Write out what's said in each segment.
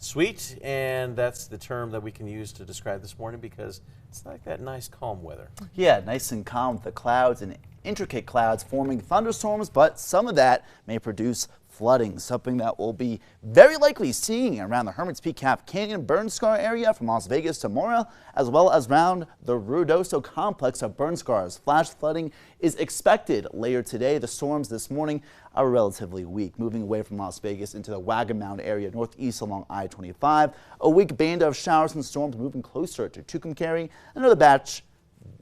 Sweet, and that's the term that we can use to describe this morning because it's like that nice calm weather. Yeah, nice and calm with the clouds and intricate clouds forming thunderstorms, but some of that may produce flooding, something that we'll be very likely seeing around the Hermit's Peak Calf Canyon burn scar area from Las Vegas to Mora, as well as around the Ruidoso complex of burn scars. Flash flooding is expected later today. The storms this morning are relatively weak, moving away from Las Vegas into the Wagon Mound area northeast along I-25. A weak band of showers and storms moving closer to Tucumcari. Another batch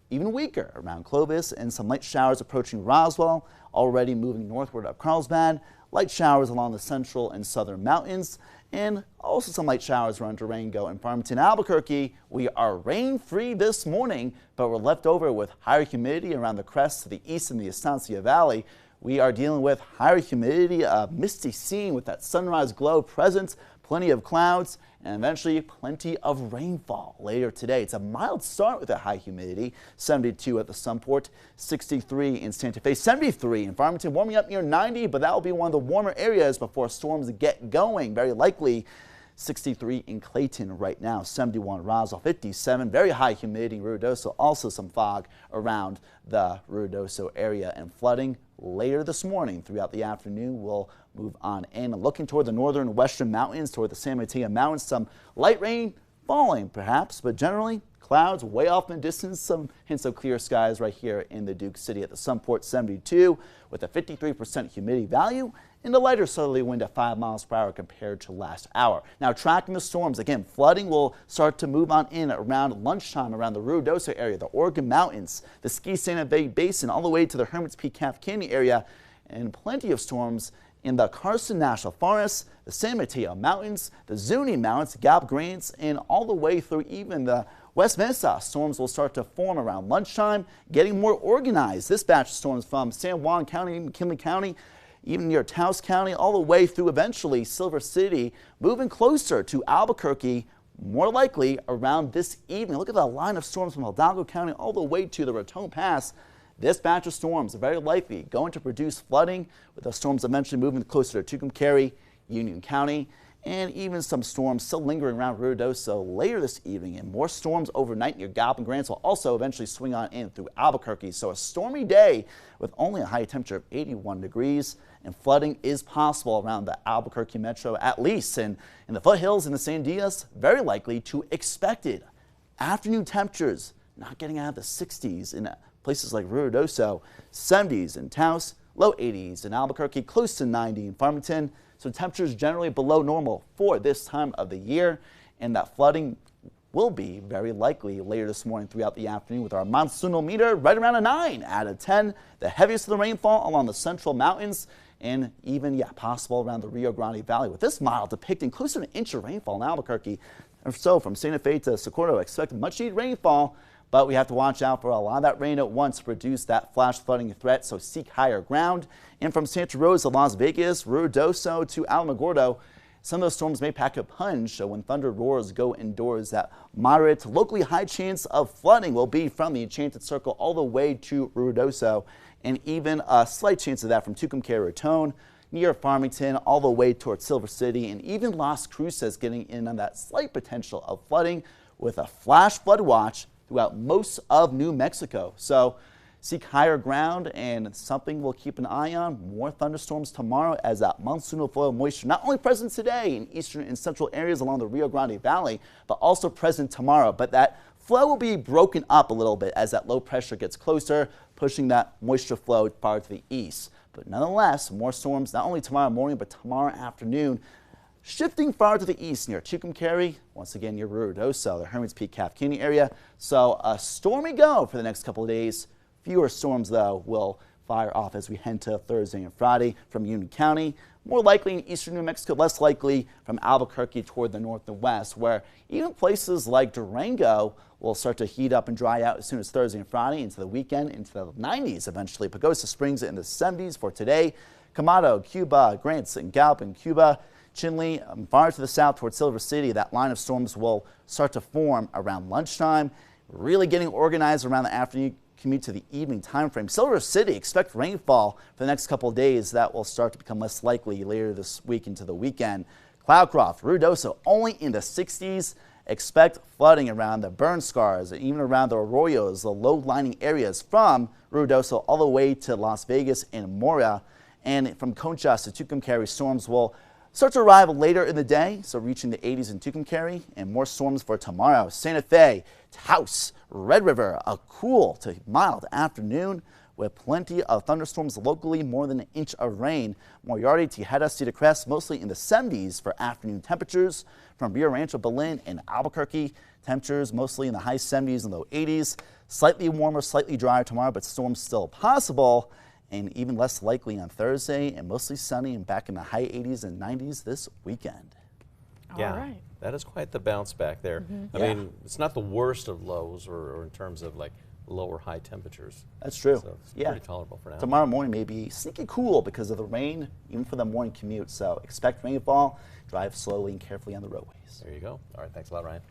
even weaker around Clovis, and some light showers approaching Roswell, already moving northward up Carlsbad. Light showers along the central and southern mountains, and also some light showers around Durango and Farmington. Albuquerque, we are rain-free this morning, but we're left over with higher humidity around the crest to the east in the Estancia Valley. We are dealing with higher humidity, a misty scene with that sunrise glow present, plenty of clouds, and eventually plenty of rainfall later today. It's a mild start with a high humidity, 72 at the Sunport, 63 in Santa Fe, 73 in Farmington, warming up near 90, but that will be one of the warmer areas before storms get going, very likely. 63 in Clayton right now, 71 Roswell, 57, very high humidity in Ruidoso, also some fog around the Ruidoso area, and flooding later this morning. Throughout the afternoon, we'll move on in. Looking toward the northern and western mountains, toward the San Mateo Mountains, some light rain falling perhaps, but generally clouds way off in the distance, some hints of clear skies right here in the Duke City at the Sunport, 72 with a 53% humidity value and a lighter southerly wind at 5 miles per hour compared to last hour. Now tracking the storms, again, flooding will start to move on in around lunchtime around the Ruidoso area, the Oregon Mountains, the Ski Santa Fe Basin, all the way to the Hermit's Peak Calf Canyon area, and plenty of storms in the Carson National Forest, the San Mateo Mountains, the Zuni Mountains, Gallup Grants, and all the way through even the West Mesa. Storms will start to form around lunchtime, getting more organized. This batch of storms from San Juan County, McKinley County, even near Taos County, all the way through eventually Silver City, moving closer to Albuquerque, more likely around this evening. Look at the line of storms from Hidalgo County all the way to the Raton Pass. This batch of storms are very likely going to produce flooding, with the storms eventually moving closer to Tucumcari, Union County, and even some storms still lingering around Ruidoso later this evening, and more storms overnight near Gallup and Grants will also eventually swing on in through Albuquerque. So a stormy day with only a high temperature of 81 degrees, and flooding is possible around the Albuquerque metro at least, and in the foothills in the San Dias, very likely to expected. Afternoon temperatures not getting out of the 60s in places like Ruidoso, 70s in Taos, low 80s in Albuquerque, close to 90 in Farmington. So temperatures generally below normal for this time of the year, and that flooding will be very likely later this morning throughout the afternoon with our monsoonometer right around a 9 out of 10. The heaviest of the rainfall along the central mountains, and even, possible around the Rio Grande Valley, with this model depicting close to an inch of rainfall in Albuquerque. And so from Santa Fe to Socorro, expect much needed rainfall, but we have to watch out for a lot of that rain at once to produce that flash flooding threat, so seek higher ground. And from Santa Rosa, Las Vegas, Ruidoso to Alamogordo, some of those storms may pack a punch, so when thunder roars go indoors, that moderate to locally high chance of flooding will be from the Enchanted Circle all the way to Ruidoso, and even a slight chance of that from Tucumcari, Raton, near Farmington, all the way towards Silver City, and even Las Cruces getting in on that slight potential of flooding with a flash flood watch throughout most of New Mexico. So seek higher ground, and something we'll keep an eye on. More thunderstorms tomorrow as that monsoonal flow of moisture not only present today in eastern and central areas along the Rio Grande Valley, but also present tomorrow. But that flow will be broken up a little bit as that low pressure gets closer, pushing that moisture flow far to the east. But nonetheless, more storms not only tomorrow morning, but tomorrow afternoon, shifting far to the east near Tucumcari, once again near Ruidoso, the Hermit's Peak Calf Canyon area. So a stormy go for the next couple of days. Fewer storms, though, will fire off as we head to Thursday and Friday from Union County. More likely in eastern New Mexico, less likely from Albuquerque toward the north and west, where even places like Durango will start to heat up and dry out as soon as Thursday and Friday into the weekend, into the 90s eventually. Pagosa Springs in the 70s for today. Camado, Cuba, Grants, and Gallup in Cuba. Chinle, far to the south towards Silver City, that line of storms will start to form around lunchtime, really getting organized around the afternoon commute to the evening time frame. Silver City, expect rainfall for the next couple of days. That will start to become less likely later this week into the weekend. Cloudcroft, Ruidoso only in the 60s. Expect flooding around the burn scars and even around the arroyos, the low-lying areas from Ruidoso all the way to Las Vegas and Moria. And from Conchas to Tucumcari, storms will start to arrive later in the day, so reaching the 80s in Tucumcari, and more storms for tomorrow. Santa Fe, Taos, Red River, a cool to mild afternoon with plenty of thunderstorms locally, more than an inch of rain. Moriarty, Tejeda, Cedar Crest, mostly in the 70s for afternoon temperatures. From Rio Rancho, Belen, and Albuquerque, temperatures mostly in the high 70s and low 80s. Slightly warmer, slightly drier tomorrow, but storms still possible, and even less likely on Thursday, and mostly sunny and back in the high 80s and 90s this weekend. Yeah, All right. that is quite the bounce back there. I Yeah. mean, it's not the worst of lows or in terms of like low or high temperatures. That's true. So it's Yeah. pretty tolerable for now. Tomorrow morning may be sneaky cool because of the rain, even for the morning commute. So expect rainfall. Drive slowly and carefully on the roadways. There you go. All right, thanks a lot, Ryan.